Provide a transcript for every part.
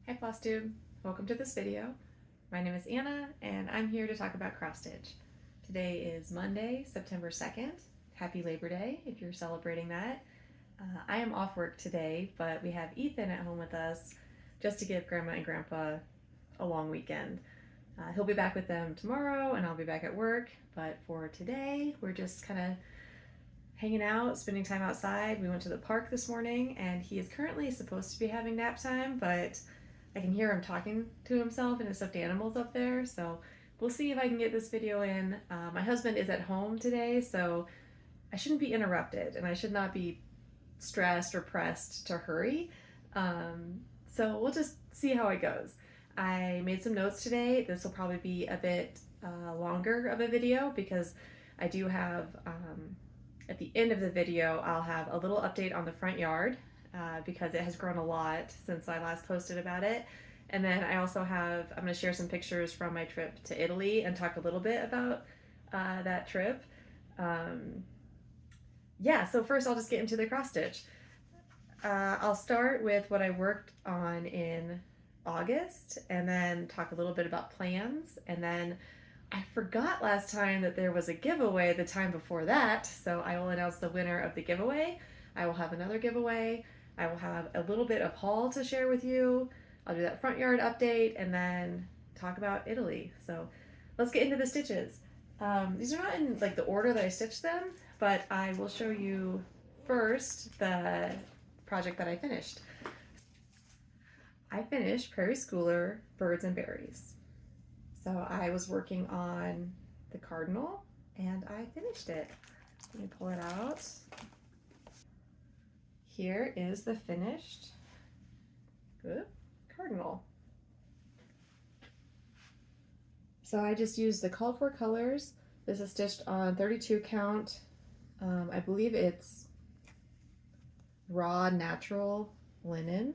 Hi Flosstube, welcome to this video. My name is Anna and I'm here to talk about cross stitch. Today is Monday, September 2nd. Happy Labor Day if you're celebrating that. I am off work today, but we have Ethan at home with us just to give Grandma and Grandpa a long weekend. He'll be back with them tomorrow and I'll be back at work, but for today we're just kind of hanging out, spending time outside. We went to the park this morning and he is currently supposed to be having nap time, but I can hear him talking to himself and his stuffed animals up there, so we'll see if I can get this video in. My husband is at home today, so I shouldn't be interrupted and I should not be stressed or pressed to hurry. So we'll just see how it goes. I made some notes today. This will probably be a bit longer of a video because I do have, at the end of the video, I'll have a little update on the front yard. Because it has grown a lot since I last posted about it. And then I also have, I'm going to share some pictures from my trip to Italy and talk a little bit about that trip. Yeah, so first I'll just get into the cross stitch. I'll start with what I worked on in August and then talk a little bit about plans. And then I forgot last time that there was a giveaway the time before that, so I will announce the winner of the giveaway. I will have another giveaway. I will have a little bit of haul to share with you. I'll do that front yard update and then talk about Italy. So let's get into the stitches. These are not in like the order that I stitched them, but I will show you first the project that I finished. I finished Prairie Schooler Birds and Berries. So I was working on the cardinal and I finished it. Let me pull it out. Here is the finished cardinal. So I just used the called for colors. This is stitched on 32 count. I believe it's raw natural linen.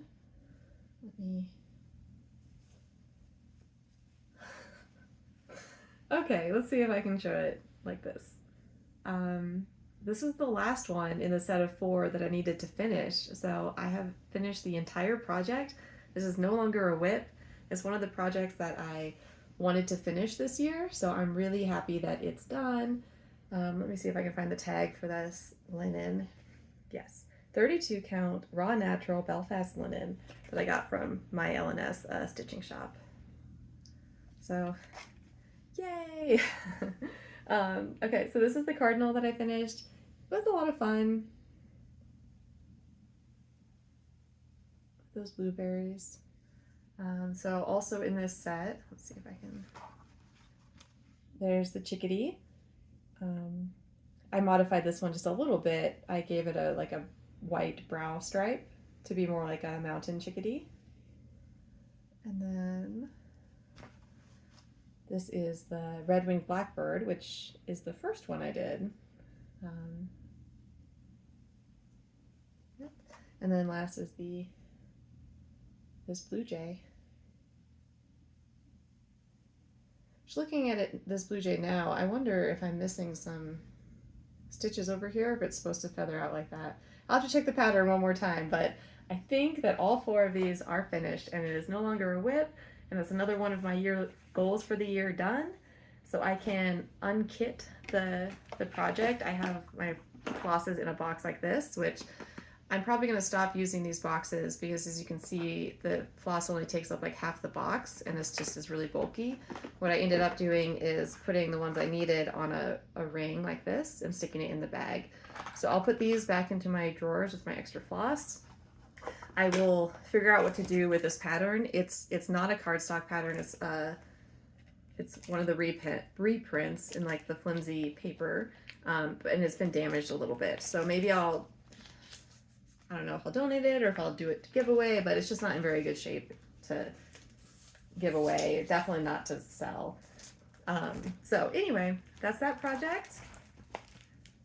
Let me... Okay, let's see if I can show it like this. This is the last one in the set of 4 that I needed to finish, so I have finished the entire project. This is no longer a WIP. It's one of the projects that I wanted to finish this year, so I'm really happy that it's done. Let me see if I can find the tag for this linen. Yes, 32 count raw natural Belfast linen that I got from my L&S stitching shop. So, yay! Okay, so this is the cardinal that I finished. It was a lot of fun. Those blueberries. So also in this set, let's see if I can, there's the chickadee. I modified this one just a little bit. I gave it a white brow stripe to be more like a mountain chickadee. And then this is the red-winged blackbird, which is the first one I did. And then last is this blue jay. Just looking at it, this blue jay now, I wonder if I'm missing some stitches over here, if it's supposed to feather out like that. I'll have to check the pattern one more time, but I think that all 4 of these are finished and it is no longer a WIP, and that's another one of my year goals for the year done. So I can unkit the project. I have my flosses in a box like this, which I'm probably going to stop using these boxes because, as you can see, the floss only takes up like half the box and this just is really bulky. What I ended up doing is putting the ones I needed on a ring like this and sticking it in the bag. So I'll put these back into my drawers with my extra floss. I will figure out what to do with this pattern. It's not a cardstock pattern. It's one of the reprints in like the flimsy paper, and it's been damaged a little bit. So maybe I don't know if I'll donate it or if I'll do it to give away, but it's just not in very good shape to give away. Definitely not to sell. So anyway, that's that project.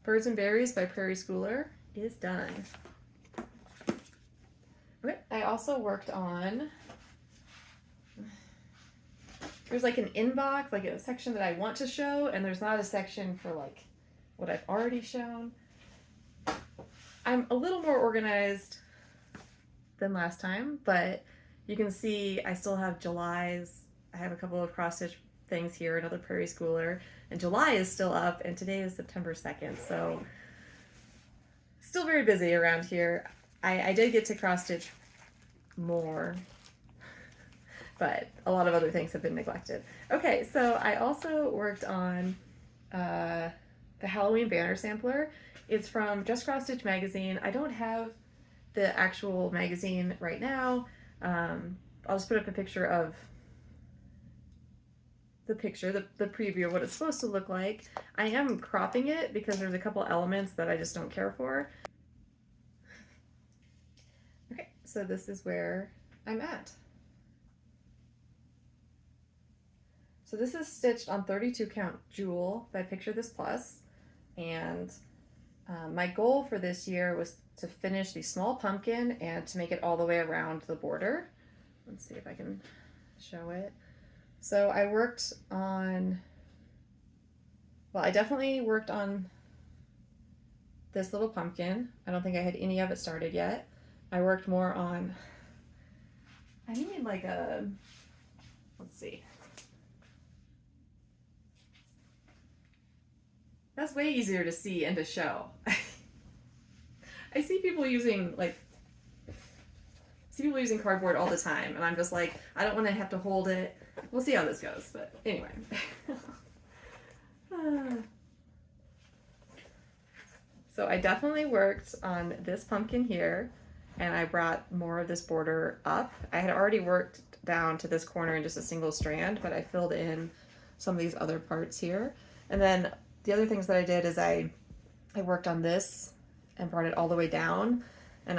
Birds and Berries by Prairie Schooler is done. Okay, I also worked on, there's like an inbox, like a section that I want to show, and there's not a section for like what I've already shown. I'm a little more organized than last time, but you can see I still have July's. I have a couple of cross stitch things here, another Prairie Schooler, and July is still up, and today is September 2nd, so still very busy around here. I did get to cross stitch more, but a lot of other things have been neglected. Okay, so I also worked on the Halloween banner sampler. It's from Just Cross Stitch magazine. I don't have the actual magazine right now. I'll just put up a picture of the preview of what it's supposed to look like. I am cropping it because there's a couple elements that I just don't care for. Okay, so this is where I'm at. So this is stitched on 32 count jewel by Picture This Plus, and my goal for this year was to finish the small pumpkin and to make it all the way around the border. Let's see if I can show it. So I worked on, well, I definitely worked on this little pumpkin. I don't think I had any of it started yet. I worked more on, I need like a, let's see. That's way easier to see and to show. I see people using cardboard all the time, and I'm just like, I don't want to have to hold it. We'll see how this goes, but anyway. So I definitely worked on this pumpkin here, and I brought more of this border up. I had already worked down to this corner in just a single strand, but I filled in some of these other parts here. And then the other things that I did is I worked on this and brought it all the way down, and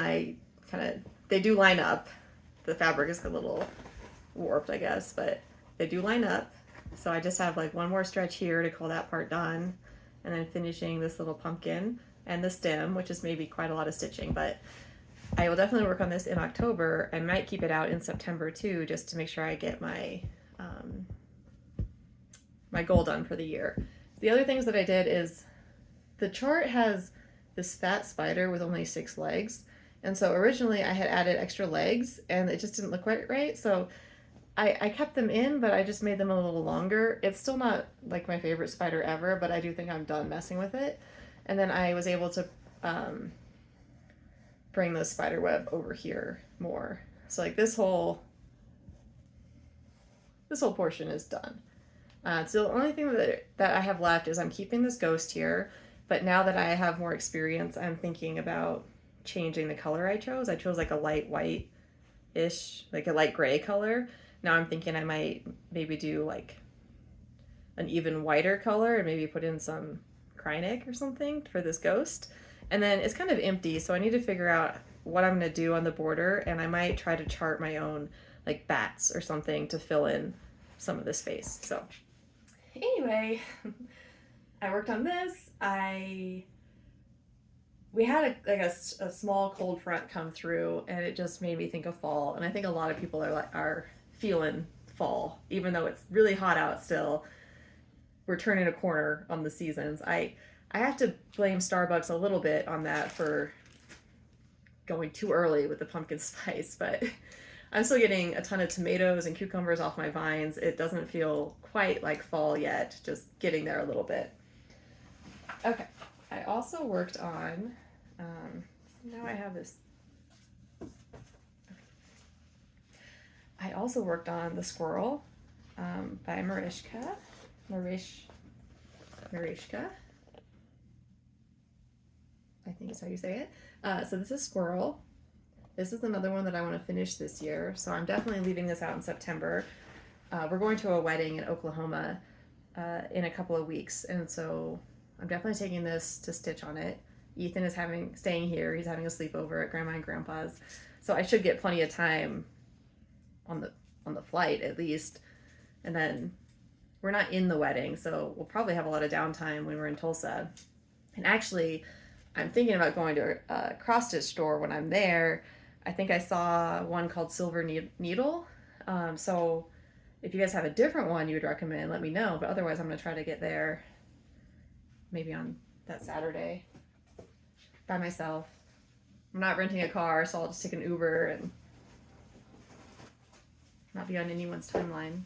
they do line up. The fabric is a little warped, I guess, but they do line up. So I just have like one more stretch here to call that part done, and then finishing this little pumpkin and the stem, which is maybe quite a lot of stitching, but I will definitely work on this in October. I might keep it out in September too, just to make sure I get my my goal done for the year. The other things that I did is the chart has this fat spider with only 6 legs. And so originally I had added extra legs and it just didn't look quite right. So I kept them in, but I just made them a little longer. It's still not like my favorite spider ever, but I do think I'm done messing with it. And then I was able to bring the spider web over here more. So like this whole portion is done. So the only thing that I have left is I'm keeping this ghost here, but now that I have more experience, I'm thinking about changing the color I chose. I chose like a light white-ish, like a light gray color. Now I'm thinking I might maybe do like an even whiter color and maybe put in some Krynic or something for this ghost. And then it's kind of empty, so I need to figure out what I'm going to do on the border, and I might try to chart my own like bats or something to fill in some of the space. So anyway, I worked on this. We had a small cold front come through, and it just made me think of fall. And I think a lot of people are feeling fall, even though it's really hot out still. We're turning a corner on the seasons. I have to blame Starbucks a little bit on that for going too early with the pumpkin spice, but I'm still getting a ton of tomatoes and cucumbers off my vines. It doesn't feel quite like fall yet, just getting there a little bit. Okay, I also worked on, now I have this. I also worked on the squirrel by Marishka. I think is how you say it. So this is squirrel. This is another one that I want to finish this year, so I'm definitely leaving this out in September. We're going to a wedding in Oklahoma in a couple of weeks, and so I'm definitely taking this to stitch on it. Ethan is staying here. He's having a sleepover at Grandma and Grandpa's, so I should get plenty of time on the flight at least. And then we're not in the wedding, so we'll probably have a lot of downtime when we're in Tulsa. And actually, I'm thinking about going to a cross stitch store when I'm there. I think I saw one called Silver Needle. So if you guys have a different one you would recommend, let me know. But otherwise, I'm going to try to get there maybe on that Saturday by myself. I'm not renting a car, so I'll just take an Uber and be on anyone's timeline.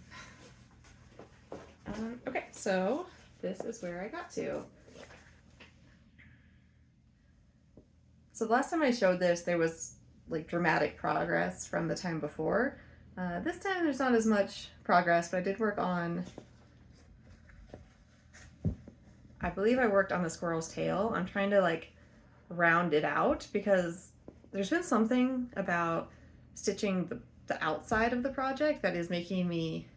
Okay, so this is where I got to. So the last time I showed this, there was like dramatic progress from the time before. This time there's not as much progress, but I did work on, I believe I worked on the squirrel's tail. I'm trying to like round it out because there's been something about stitching the outside of the project that is making me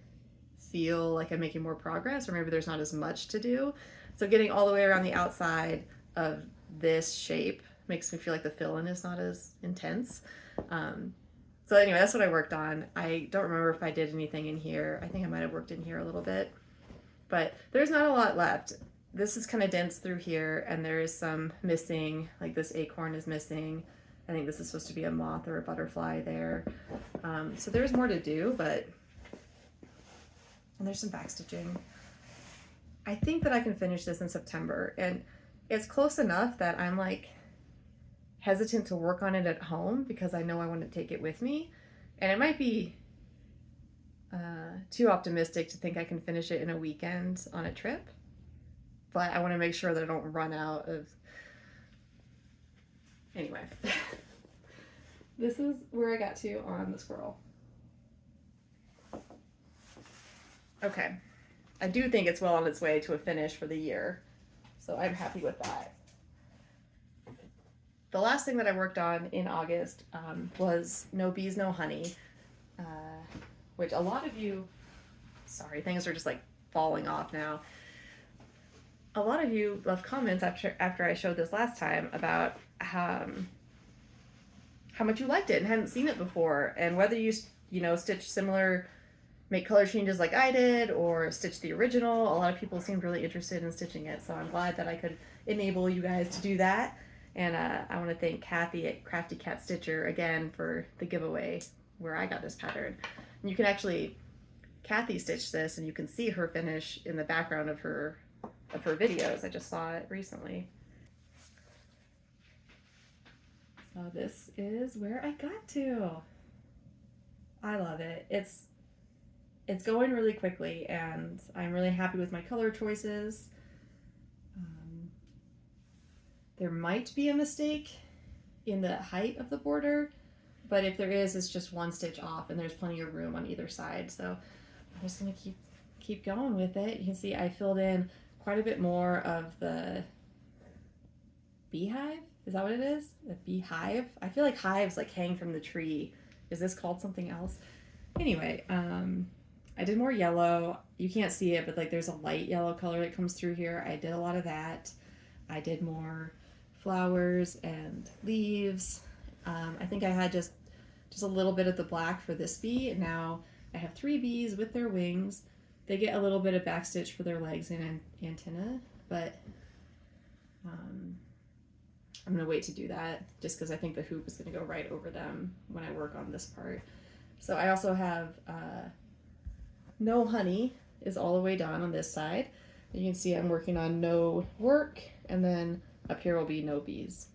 feel like I'm making more progress, or maybe there's not as much to do. So getting all the way around the outside of this shape makes me feel like the fill-in is not as intense. So anyway, that's what I worked on. I don't remember if I did anything in here. I think I might have worked in here a little bit, but there's not a lot left. This is kind of dense through here, and there is some missing, like this acorn is missing. I think this is supposed to be a moth or a butterfly there. So there's more to do, but, and there's some back stitching. I think that I can finish this in September, and it's close enough that I'm like hesitant to work on it at home because I know I want to take it with me, and it might be too optimistic to think I can finish it in a weekend on a trip, but I want to make sure that I don't run out of. Anyway, this is where I got to on the squirrel. Okay, I do think it's well on its way to a finish for the year, so I'm happy with that. The last thing that I worked on in August was No Bees, No Honey, which a lot of you, sorry, things are just like falling off now. A lot of you left comments after I showed this last time about how much you liked it and hadn't seen it before, and whether you stitch similar, make color changes like I did, or stitch the original. A lot of people seemed really interested in stitching it, so I'm glad that I could enable you guys to do that. And I want to thank Kathy at Crafty Cat Stitcher again for the giveaway where I got this pattern. And you can actually, Kathy stitched this, and you can see her finish in the background of her videos. I just saw it recently. So this is where I got to. I love it. It's going really quickly, and I'm really happy with my color choices. There might be a mistake in the height of the border, but if there is, it's just one stitch off, and there's plenty of room on either side. So I'm just gonna keep going with it. You can see I filled in quite a bit more of the beehive. Is that what it is? The beehive? I feel like hives like hang from the tree. Is this called something else? Anyway, I did more yellow. You can't see it, but like there's a light yellow color that comes through here. I did a lot of that. I did more flowers and leaves. I think I had just a little bit of the black for this bee. And now I have 3 bees with their wings. They get a little bit of backstitch for their legs and antenna, but I'm gonna wait to do that just because I think the hoop is gonna go right over them when I work on this part. So I also have No Honey is all the way done on this side. You can see I'm working on No Work, and then up here will be No Bees.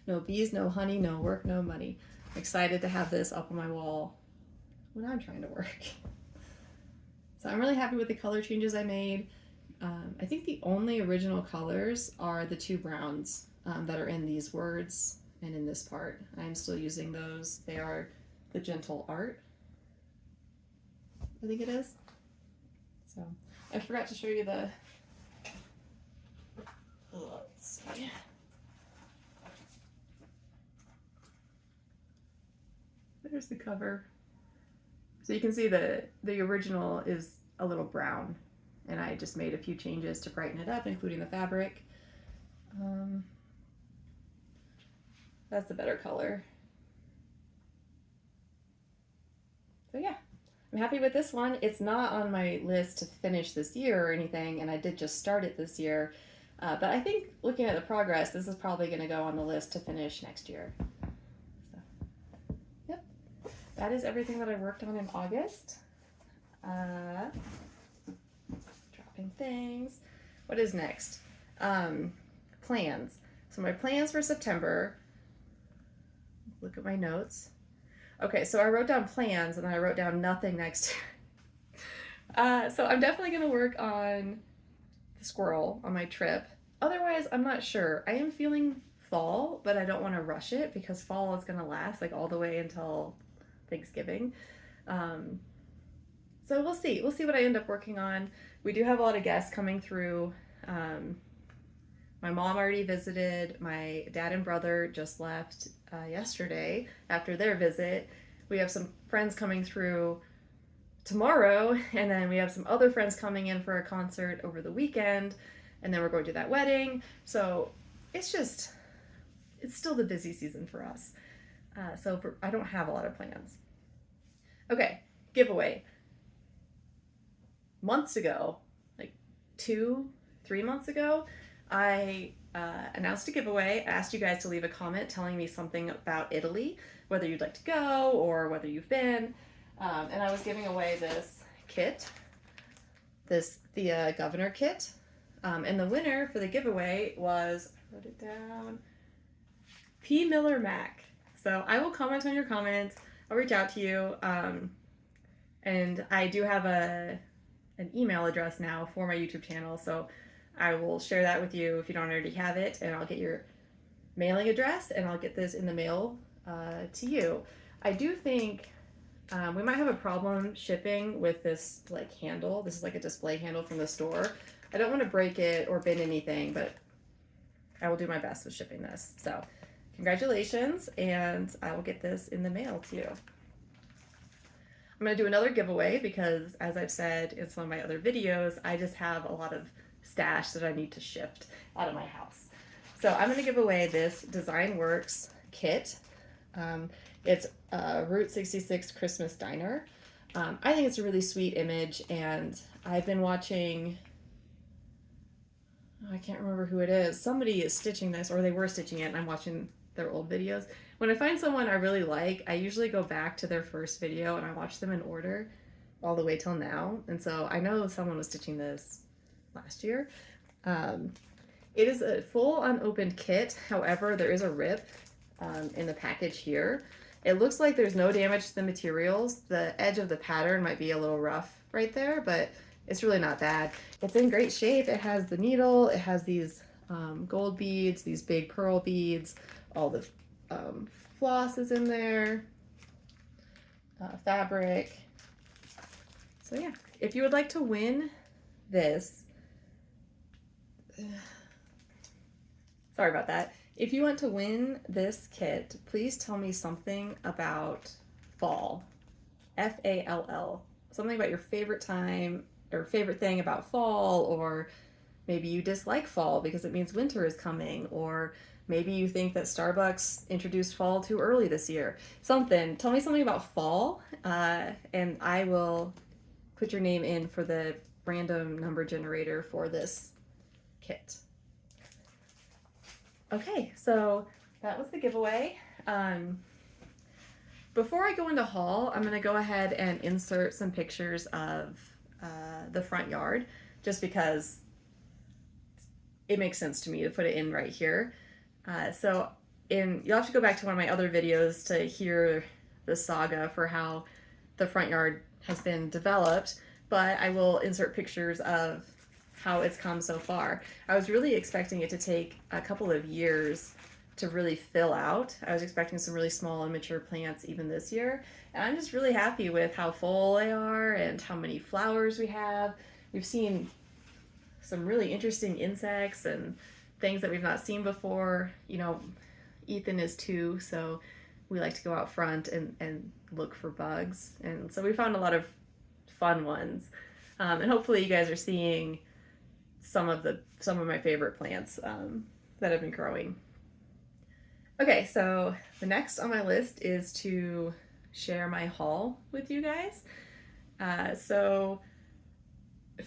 No bees, no honey, no work, no money. I'm excited to have this up on my wall when I'm trying to work. So I'm really happy with the color changes I made. I think the only original colors are the 2 browns that are in these words and in this part. I'm still using those. They are the Gentle Art, I think it is. So I forgot to show you the, let's see. There's the cover. So you can see the original is a little brown, and I just made a few changes to brighten it up, including the fabric. That's the better color. So yeah, I'm happy with this one. It's not on my list to finish this year or anything, and I did just start it this year. But I think looking at the progress, this is probably going to go on the list to finish next year. So, yep, that is everything that I worked on in August. Dropping things. What is next? Plans. So my plans for September, look at my notes. Okay, so I wrote down plans and then I wrote down nothing next year. So I'm definitely going to work on the squirrel on my trip. Otherwise, I'm not sure. I am feeling fall, but I don't want to rush it because fall is going to last like all the way until Thanksgiving. Um, so we'll see. We'll see what I end up working on. We do have a lot of guests coming through. Um, my mom already visited. My dad and brother just left yesterday after their visit. We have some friends coming through tomorrow, and then we have some other friends coming in for a concert over the weekend, and then we're going to that wedding. So it's still the busy season for us. I don't have a lot of plans. Okay, giveaway. Months ago, like 2, 3 months ago, I announced a giveaway. I asked you guys to leave a comment telling me something about Italy, whether you'd like to go or whether you've been. And I was giving away this kit, the Governor kit. And the winner for the giveaway was, I wrote it down, P. Miller Mac. So I will comment on your comments. I'll reach out to you. And I do have an email address now for my YouTube channel. So I will share that with you if you don't already have it. And I'll get your mailing address and I'll get this in the mail to you. I do think we might have a problem shipping with this like handle. This is like a display handle from the store. I don't want to break it or bend anything, but I will do my best with shipping this. So congratulations, and I will get this in the mail to you. I'm going to do another giveaway because, as I've said in some of my other videos, I just have a lot of stash that I need to shift out of my house. So I'm going to give away this Design Works kit. It's Route 66 Christmas Diner. I think it's a really sweet image, and I've been watching, I can't remember who it is. Somebody is stitching this, or they were stitching it, and I'm watching their old videos. When I find someone I really like, I usually go back to their first video and I watch them in order all the way till now. And so I know someone was stitching this last year. It is a full unopened kit. However, there is a rip in the package here. It looks like there's no damage to the materials. The edge of the pattern might be a little rough right there, but it's really not bad. It's in great shape. It has the needle. It has these gold beads, these big pearl beads, all the floss is in there, fabric. So yeah, if you would like to win this, sorry about that. If you want to win this kit, please tell me something about fall, F-A-L-L, something about your favorite time or favorite thing about fall, or maybe you dislike fall because it means winter is coming, or maybe you think that Starbucks introduced fall too early this year. Something. Tell me something about fall, and I will put your name in for the random number generator for this kit. Okay, so that was the giveaway. Before I go into haul, I'm going to go ahead and insert some pictures of the front yard, just because it makes sense to me to put it in right here. You'll have to go back to one of my other videos to hear the saga for how the front yard has been developed, but I will insert pictures of how it's come so far. I was really expecting it to take a couple of years to really fill out. I was expecting some really small and mature plants even this year, and I'm just really happy with how full they are and how many flowers we have. We've seen some really interesting insects and things that we've not seen before. You know, Ethan is 2, so we like to go out front and look for bugs, and so we found a lot of fun ones, and hopefully you guys are seeing some of my favorite plants that have been growing. Okay, so the next on my list is to share my haul with you guys. So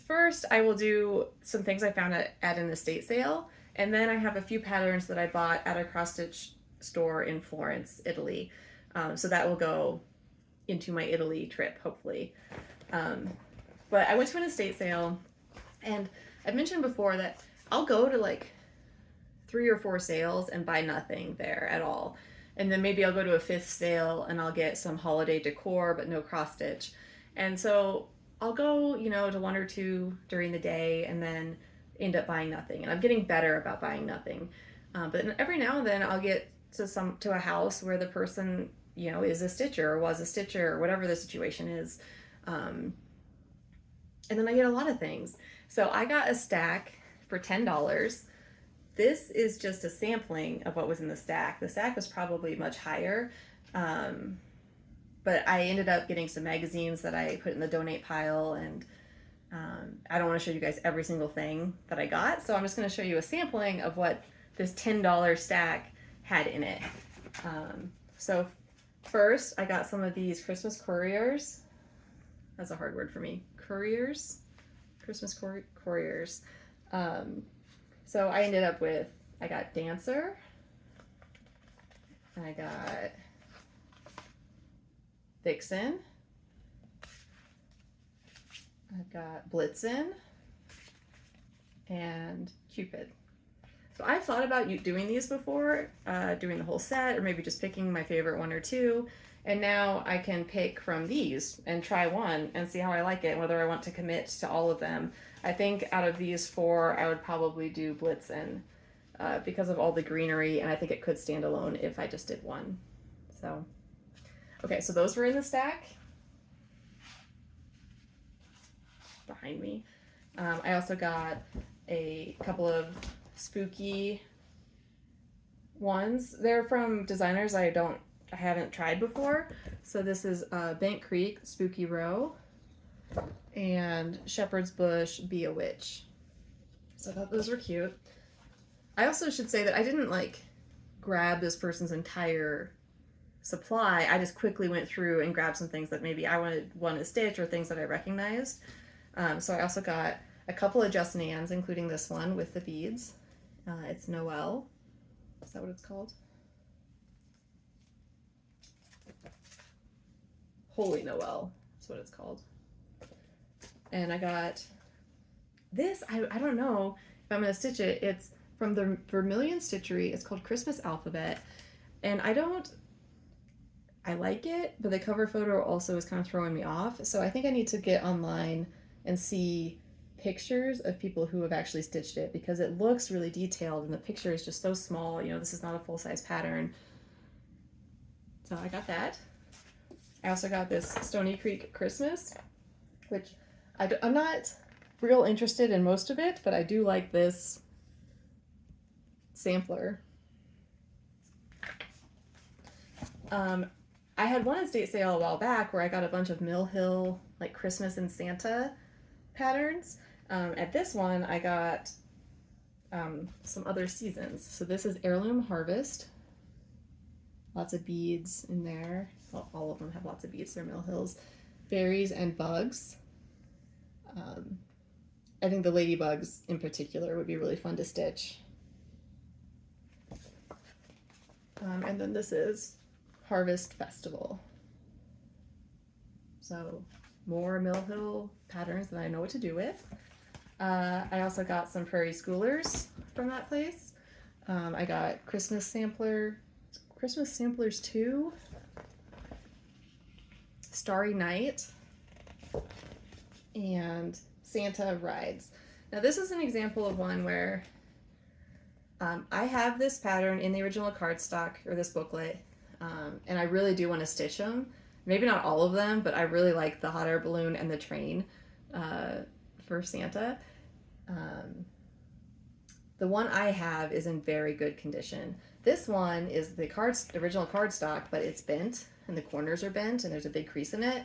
first I will do some things I found at an estate sale, and then I have a few patterns that I bought at a cross-stitch store in Florence, Italy. So that will go into my Italy trip, hopefully. But I went to an estate sale, and I've mentioned before that I'll go to like 3 or 4 sales and buy nothing there at all. And then maybe I'll go to a fifth sale and I'll get some holiday decor, but no cross stitch. And so I'll go, you know, to one or two during the day and then end up buying nothing. And I'm getting better about buying nothing. But every now and then I'll get to a house where the person, you know, is a stitcher or was a stitcher or whatever the situation is. And then I get a lot of things. So I got a stack for $10. This is just a sampling of what was in the stack. The stack was probably much higher. But I ended up getting some magazines that I put in the donate pile, and I don't want to show you guys every single thing that I got. So I'm just going to show you a sampling of what this $10 stack had in it. So first I got some of these Christmas couriers. That's a hard word for me. Couriers? Christmas couriers. So I ended up with, I got Dancer, and I got Vixen, I've got Blitzen, and Cupid. So I've thought about doing these before, doing the whole set, or maybe just picking my favorite one or two. And now I can pick from these and try one and see how I like it, whether I want to commit to all of them. I think out of these four, I would probably do Blitzen because of all the greenery, and I think it could stand alone if I just did one. So, okay, so those were in the stack behind me. I also got a couple of spooky ones. They're from designers I haven't tried before. So this is Bank Creek Spooky Row and Shepherd's Bush Be a Witch. So I thought those were cute. I also should say that I didn't like grab this person's entire supply. I just quickly went through and grabbed some things that maybe I wanted to stitch or things that I recognized. So I also got a couple of Just Nans, including this one with the beads. It's Noel. Is that what it's called? Holy Noel. That's what it's called. And I got this. I don't know if I'm going to stitch it. It's from the Vermilion Stitchery. It's called Christmas Alphabet. And I like it, but the cover photo also is kind of throwing me off. So I think I need to get online and see pictures of people who have actually stitched it, because it looks really detailed and the picture is just so small. You know, this is not a full-size pattern. So I got that. I also got this Stony Creek Christmas, which I'm not real interested in most of it, but I do like this sampler. I had one estate sale a while back where I got a bunch of Mill Hill, like Christmas and Santa patterns. At this one, I got some other seasons. So this is Heirloom Harvest. Lots of beads in there. Well, all of them have lots of beads. They're Mill Hills. Berries and Bugs. I think the ladybugs in particular would be really fun to stitch. And then this is Harvest Festival. So more Mill Hill patterns that I know what to do with. I also got some Prairie Schoolers from that place. I got Christmas Samplers 2, Starry Night, and Santa Rides. Now this is an example of one where I have this pattern in the original cardstock, or this booklet, and I really do want to stitch them. Maybe not all of them, but I really like the hot air balloon and the train for Santa. The one I have is in very good condition. This one is the original cardstock, but it's bent and the corners are bent and there's a big crease in it.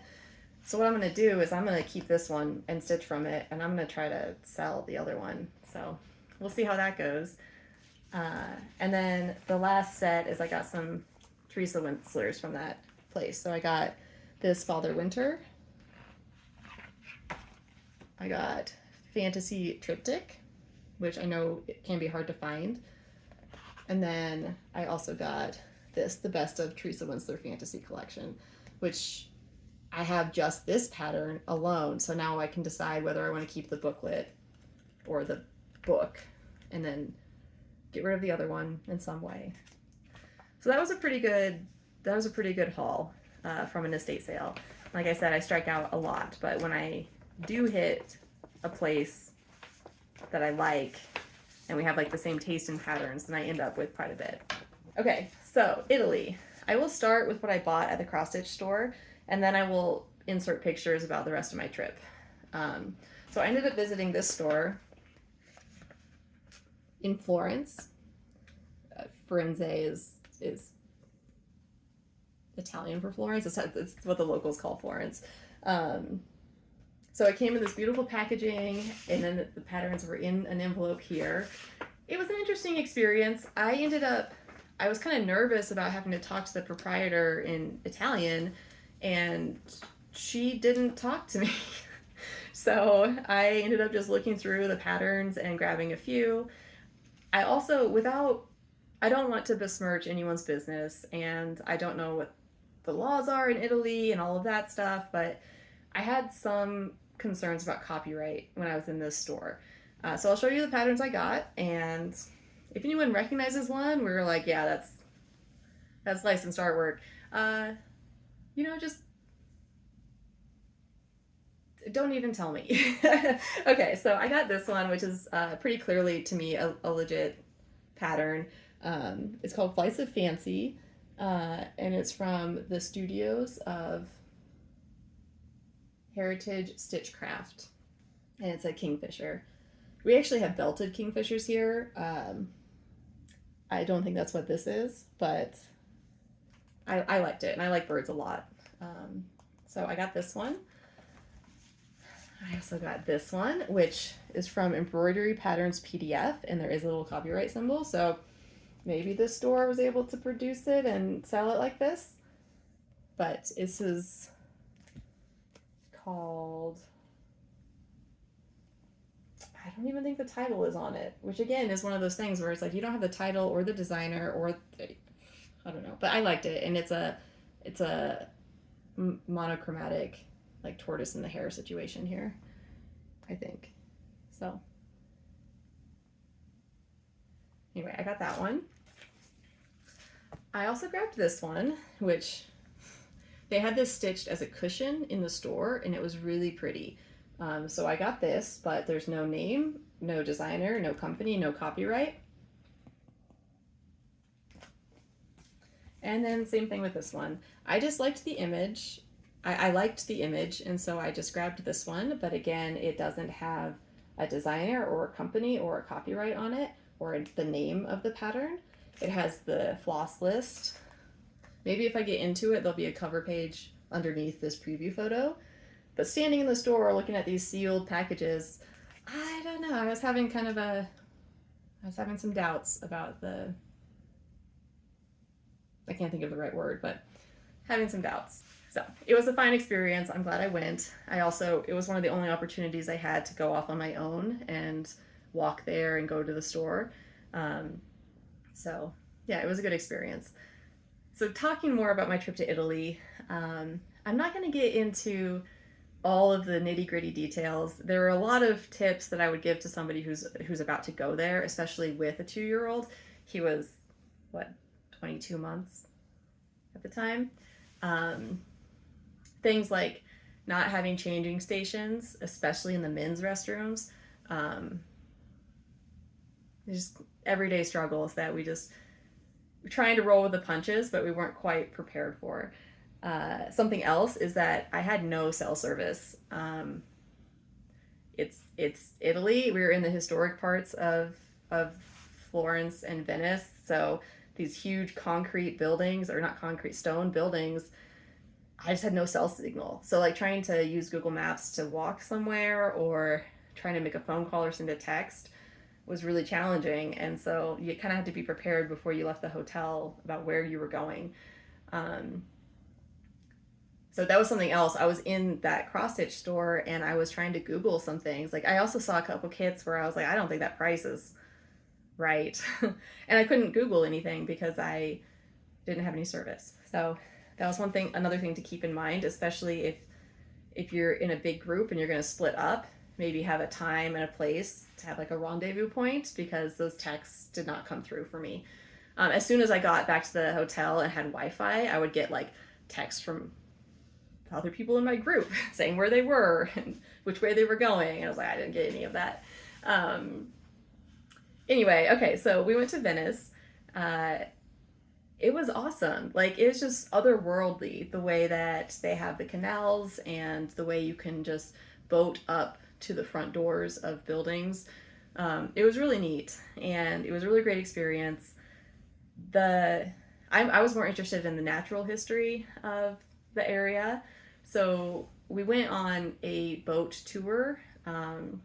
So what I'm going to do is I'm going to keep this one and stitch from it, and I'm going to try to sell the other one. So we'll see how that goes. And then the last set is I got some Teresa Winslers from that place. So I got this Father Winter. I got Fantasy Triptych, which I know it can be hard to find. And then I also got this, the Best of Teresa Winsler Fantasy Collection, which I have just this pattern alone. So now I can decide whether I want to keep the booklet or the book and then get rid of the other one in some way. So that was a pretty good haul from an estate sale. Like I said, I strike out a lot, but when I do hit a place that I like and we have like the same taste and patterns, then I end up with quite a bit. Okay, so Italy. I will start with what I bought at the cross stitch store, and then I will insert pictures about the rest of my trip. So I ended up visiting this store in Florence. Firenze is Italian for Florence. It's what the locals call Florence. So it came in this beautiful packaging, and then the patterns were in an envelope here. It was an interesting experience. I was kind of nervous about having to talk to the proprietor in Italian, and she didn't talk to me. So I ended up just looking through the patterns and grabbing a few. I don't want to besmirch anyone's business, and I don't know what the laws are in Italy and all of that stuff, but I had some concerns about copyright when I was in this store. So I'll show you the patterns I got, and if anyone recognizes one, we were like, yeah, that's licensed artwork. Just don't even tell me. Okay, so I got this one, which is pretty clearly to me a legit pattern. It's called Flights of Fancy, and it's from the studios of Heritage Stitchcraft, and it's a kingfisher. We actually have belted kingfishers here. I don't think that's what this is, but I liked it, and I like birds a lot. So I got this one. I also got this one, which is from Embroidery Patterns PDF, and there is a little copyright symbol, so maybe this store was able to produce it and sell it like this. But this is called, I don't even think the title is on it, which again is one of those things where it's like you don't have the title or the designer or I don't know, but I liked it, and it's a monochromatic, like tortoise in the hair situation here, I think. So anyway, I got that one. I also grabbed this one, which they had this stitched as a cushion in the store, and it was really pretty. So I got this, but there's no name, no designer, no company, no copyright. And then same thing with this one. I just liked the image. I liked the image, and so I just grabbed this one, but again, it doesn't have a designer or a company or a copyright on it or the name of the pattern. It has the floss list. Maybe if I get into it, there'll be a cover page underneath this preview photo. But standing in the store looking at these sealed packages, I don't know, I was having some doubts about I can't think of the right word, but having some doubts. So it was a fine experience. I'm glad I went. It was one of the only opportunities I had to go off on my own and walk there and go to the store. So yeah, it was a good experience. So talking more about my trip to Italy, I'm not going to get into all of the nitty-gritty details. There are a lot of tips that I would give to somebody who's about to go there, especially with a 2-year-old. He was 22 months at the time. Things like not having changing stations, especially in the men's restrooms. Just everyday struggles that we're trying to roll with the punches, but we weren't quite prepared for. Something else is that I had no cell service. It's Italy. We were in the historic parts of Florence and Venice, so these huge concrete buildings, or not concrete, stone buildings, I just had no cell signal. So like trying to use Google Maps to walk somewhere or trying to make a phone call or send a text was really challenging. And so you kind of had to be prepared before you left the hotel about where you were going. So that was something else. I was in that cross stitch store and I was trying to Google some things. Like I also saw a couple kits where I was like, I don't think that price is right. And I couldn't Google anything because I didn't have any service. So that was another thing to keep in mind, especially if you're in a big group and you're going to split up, maybe have a time and a place to have like a rendezvous point, because those texts did not come through for me. As soon as I got back to the hotel and had Wi-Fi, I would get like texts from other people in my group saying where they were and which way they were going. And I was like, I didn't get any of that. Um, anyway, okay, so we went to Venice. Uh, it was awesome. Like, it was just otherworldly, the way that they have the canals and the way you can just boat up to the front doors of buildings. It was really neat, and it was a really great experience. The I was more interested in the natural history of the area, so we went on a boat tour on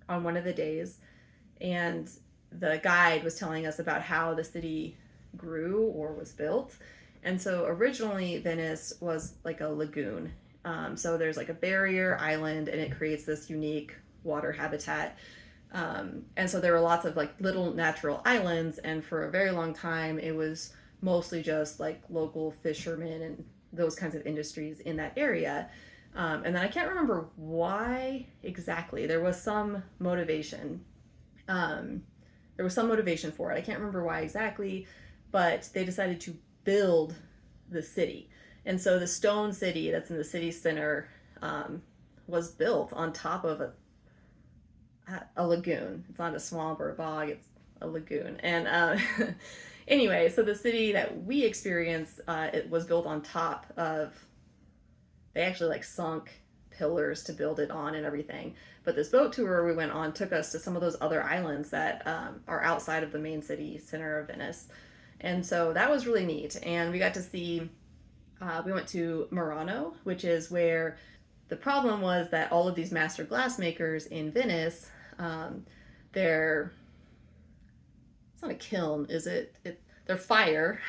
one of the days, and the guide was telling us about how the city grew or was built. And so originally Venice was like a lagoon. So there's like a barrier island, and it creates this unique water habitat. And so there were lots of like little natural islands, and for a very long time it was mostly just like local fishermen and those kinds of industries in that area. And then I can't remember why exactly. There was some motivation. There was some motivation for it. I can't remember why exactly, but they decided to build the city. And so the stone city that's in the city center was built on top of a lagoon. It's not a swamp or a bog, it's a lagoon. And anyway, so the city that we experienced, it was built on top of, they actually like sunk pillars to build it on and everything. But this boat tour we went on took us to some of those other islands that are outside of the main city center of Venice. And so that was really neat. And we got to see, we went to Murano, which is where the problem was that all of these master glassmakers in Venice, their, it's not a kiln, is it? Their fire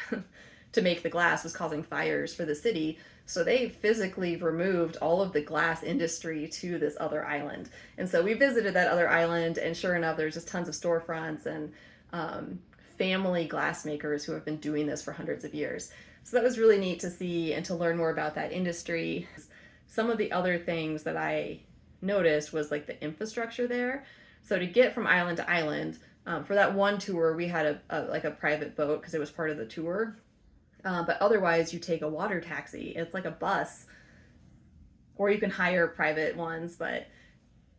to make the glass was causing fires for the city. So they physically removed all of the glass industry to this other island. And so we visited that other island, and sure enough, there's just tons of storefronts and family glassmakers who have been doing this for hundreds of years. So that was really neat to see and to learn more about that industry. Some of the other things that I noticed was like the infrastructure there. So to get from island to island, for that one tour, we had a private boat because it was part of the tour. But otherwise, you take a water taxi. It's like a bus, or you can hire private ones. But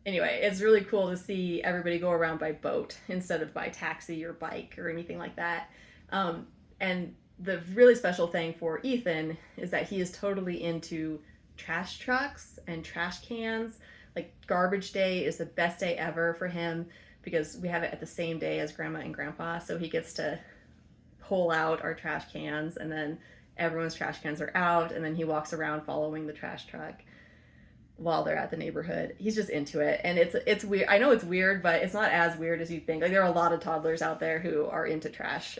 anyway, it's really cool to see everybody go around by boat instead of by taxi or bike or anything like that. And the really special thing for Ethan is that he is totally into trash trucks and trash cans. Like, garbage day is the best day ever for him because we have it at the same day as Grandma and Grandpa. So he gets to pull out our trash cans, and then everyone's trash cans are out, and then he walks around following the trash truck while they're at the neighborhood. He's just into it, and it's weird. I know it's weird, but it's not as weird as you think. Like, there are a lot of toddlers out there who are into trash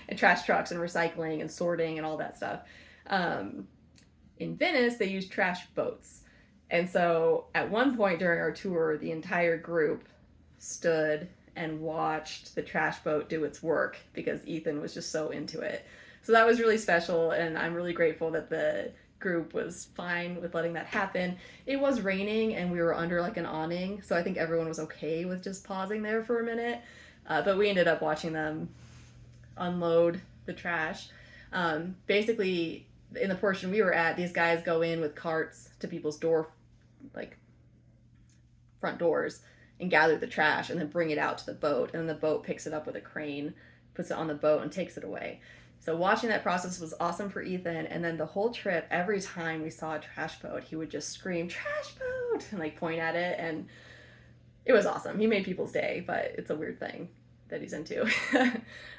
and trash trucks and recycling and sorting and all that stuff. In Venice, they use trash boats. And so at one point during our tour, the entire group stood and watched the trash boat do its work because Ethan was just so into it. So that was really special, and I'm really grateful that the group was fine with letting that happen. It was raining, and we were under like an awning, so I think everyone was okay with just pausing there for a minute. But we ended up watching them unload the trash. Basically, in the portion we were at, these guys go in with carts to people's front doors, and gather the trash and then bring it out to the boat, and then the boat picks it up with a crane, puts it on the boat, and takes it away. So watching that process was awesome for Ethan. And then the whole trip, every time we saw a trash boat, he would just scream, "Trash boat!" and like point at it, and it was awesome. He made people's day, but it's a weird thing that he's into.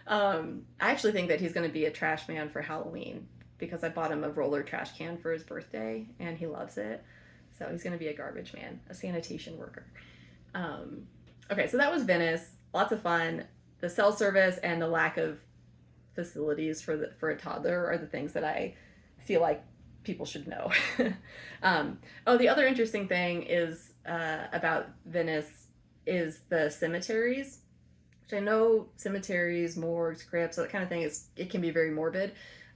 I actually think that he's going to be a trash man for Halloween because I bought him a roller trash can for his birthday, and he loves it. So he's going to be a garbage man, a sanitation worker. Okay, so that was Venice. Lots of fun. The cell service and the lack of facilities for a toddler are the things that I feel like people should know. The other interesting thing is about Venice is the cemeteries, which I know cemeteries, morgues, crypts, that kind of thing, it can be very morbid.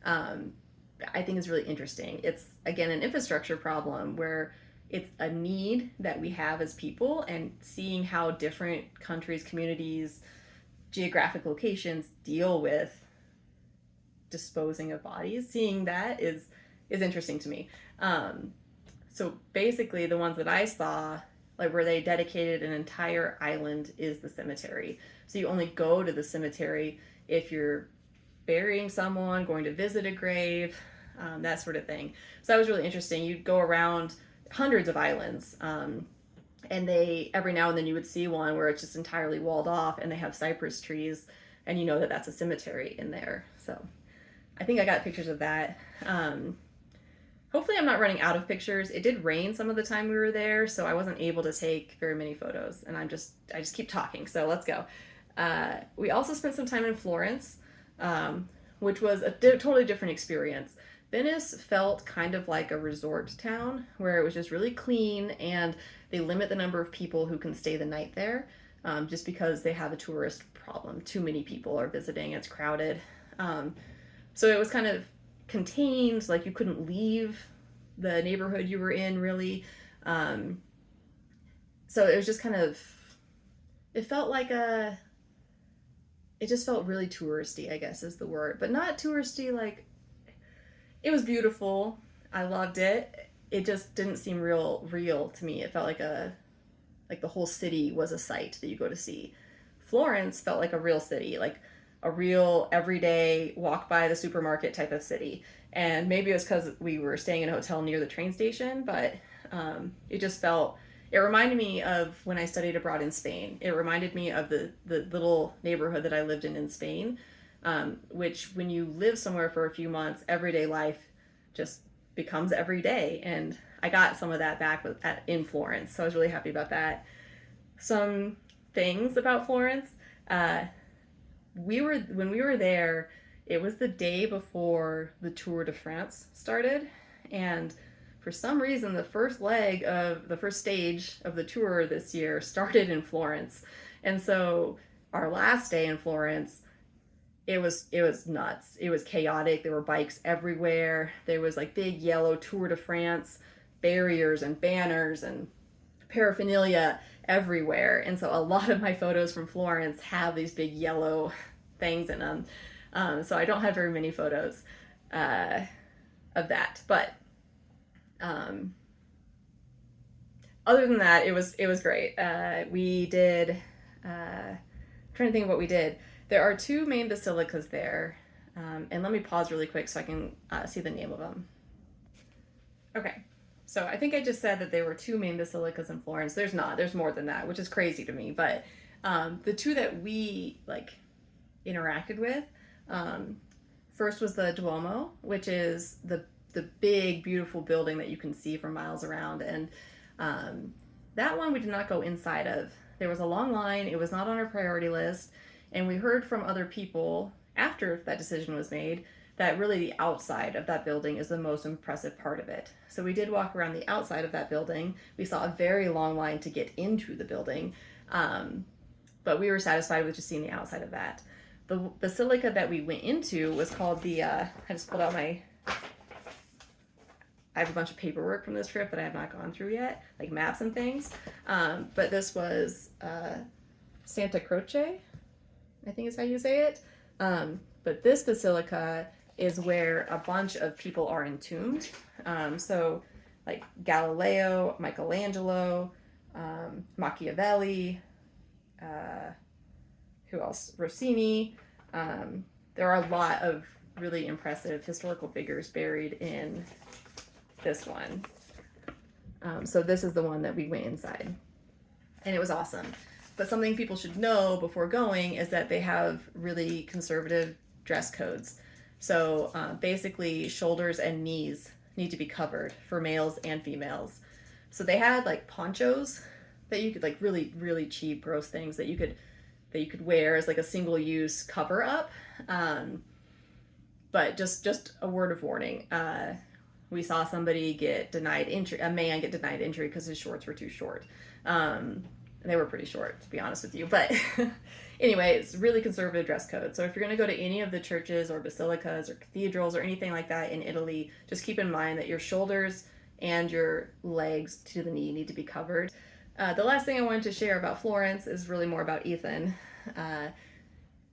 I think is really interesting. It's, again, an infrastructure problem where it's a need that we have as people, and seeing how different countries, communities, geographic locations deal with disposing of bodies. Seeing that is interesting to me. So basically, the ones that I saw, like where they dedicated an entire island, is the cemetery. So you only go to the cemetery if you're burying someone, going to visit a grave, that sort of thing. So that was really interesting. You'd go around hundreds of islands, and they, every now and then you would see one where it's just entirely walled off and they have cypress trees, and you know that that's a cemetery in there. So I think I got pictures of that. Hopefully I'm not running out of pictures. It did rain some of the time we were there, so I wasn't able to take very many photos, and I just keep talking, so let's go. We also spent some time in Florence, which was a totally different experience. Venice felt kind of like a resort town where it was just really clean, and they limit the number of people who can stay the night there, just because they have a tourist problem. Too many people are visiting, it's crowded. So it was kind of contained, like you couldn't leave the neighborhood you were in really. So it was just kind of, it felt like it just felt really touristy, I guess is the word, but not touristy. Like, it was beautiful, I loved it, it just didn't seem real to me. It felt like the whole city was a site that you go to see. Florence felt like a real city, like a real everyday walk by the supermarket type of city. And maybe it was because we were staying in a hotel near the train station, but it reminded me of when I studied abroad in Spain. It reminded me of the little neighborhood that I lived in Spain, which when you live somewhere for a few months, everyday life just becomes everyday. And I got some of that back in Florence, so I was really happy about that. Some things about Florence. When we were there, it was the day before the Tour de France started, and for some reason the first stage of the tour this year started in Florence. And so our last day in Florence, it was nuts. It was chaotic. There were bikes everywhere. There was like big yellow Tour de France barriers and banners and paraphernalia everywhere. And so a lot of my photos from Florence have these big yellow things in them. So I don't have very many photos of that. But other than that, it was great. We did, I'm trying to think of what we did. There are two main basilicas there. And let me pause really quick so I can see the name of them. Okay. So I think I just said that there were two main basilicas in Florence. There's not. There's more than that, which is crazy to me. But the two that we interacted with, first was the Duomo, which is the big, beautiful building that you can see for miles around. And that one we did not go inside of. There was a long line. It was not on our priority list. And we heard from other people after that decision was made that really the outside of that building is the most impressive part of it. So we did walk around the outside of that building. We saw a very long line to get into the building, but we were satisfied with just seeing the outside of that. The basilica that we went into was called I just pulled out I have a bunch of paperwork from this trip that I have not gone through yet, like maps and things, but this was Santa Croce, I think is how you say it. But this basilica is where a bunch of people are entombed. So like Galileo, Michelangelo, Machiavelli, who else? Rossini. There are a lot of really impressive historical figures buried in this one. So this is the one that we went inside, and it was awesome. But something people should know before going is that they have really conservative dress codes. So basically shoulders and knees need to be covered for males and females. So they had like ponchos that you could, like really, really cheap, gross things that you could wear as like a single use cover up. But just a word of warning. We saw somebody get denied entry, a man get denied entry because his shorts were too short. They were pretty short, to be honest with you. But anyway, it's really conservative dress code. So if you're going to go to any of the churches or basilicas or cathedrals or anything like that in Italy, just keep in mind that your shoulders and your legs to the knee need to be covered. The last thing I wanted to share about Florence is really more about Ethan.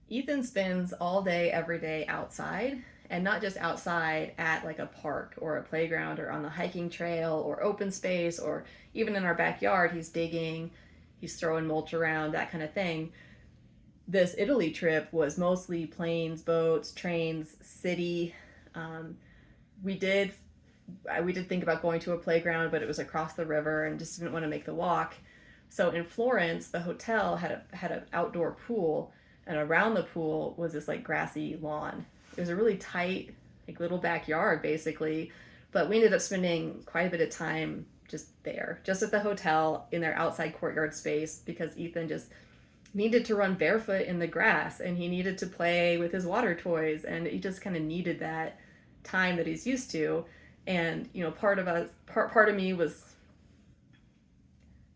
Ethan spends all day, every day outside, and not just outside at like a park or a playground or on the hiking trail or open space or even in our backyard. He's digging, he's throwing mulch around, that kind of thing. This Italy trip was mostly planes, boats, trains, city. Um, we did we did think about going to a playground, but it was across the river and just didn't want to make the walk. So in Florence, the hotel had an outdoor pool, and around the pool was this like grassy lawn. It was a really tight, like little backyard basically, but we ended up spending quite a bit of time just there, just at the hotel in their outside courtyard space because Ethan just needed to run barefoot in the grass and he needed to play with his water toys and he just kind of needed that time that he's used to. And you know, part of me was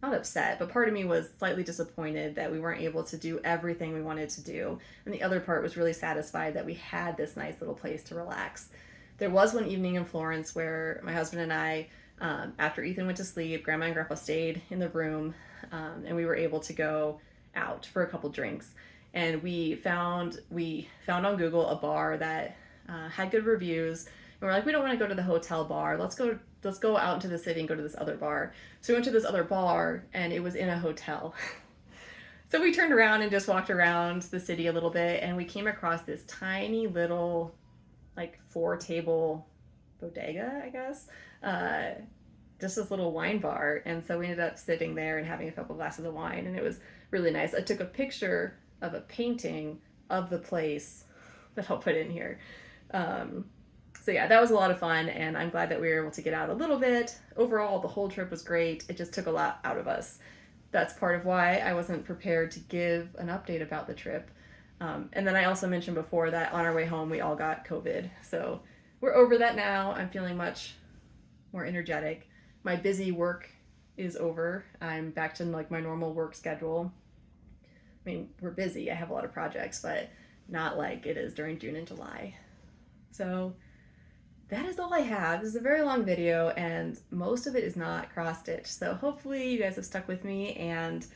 not upset, but part of me was slightly disappointed that we weren't able to do everything we wanted to do. And the other part was really satisfied that we had this nice little place to relax. There was one evening in Florence where my husband and I, after Ethan went to sleep, Grandma and Grandpa stayed in the room, and we were able to go out for a couple drinks. And we found on Google a bar that had good reviews. And we're like, we don't want to go to the hotel bar. Let's go out into the city and go to this other bar. So we went to this other bar and it was in a hotel. So we turned around and just walked around the city a little bit and we came across this tiny little like 4-table bodega, I guess. Just this little wine bar. And so we ended up sitting there and having a couple glasses of wine and it was really nice. I took a picture of a painting of the place that I'll put in here. So yeah, that was a lot of fun, and I'm glad that we were able to get out a little bit. Overall, the whole trip was great. It just took a lot out of us. That's part of why I wasn't prepared to give an update about the trip. And then I also mentioned before that on our way home, we all got COVID. So we're over that now. I'm feeling much more energetic. My busy work is over. I'm back to like my normal work schedule. I mean, we're busy. I have a lot of projects, but not like it is during June and July. So that is all I have. This is a very long video and most of it is not cross-stitch. So hopefully you guys have stuck with me and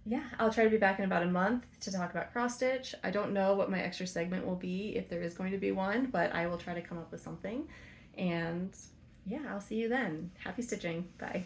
yeah, I'll try to be back in about a month to talk about cross-stitch. I don't know what my extra segment will be, if there is going to be one, but I will try to come up with something. And yeah, I'll see you then. Happy stitching. Bye.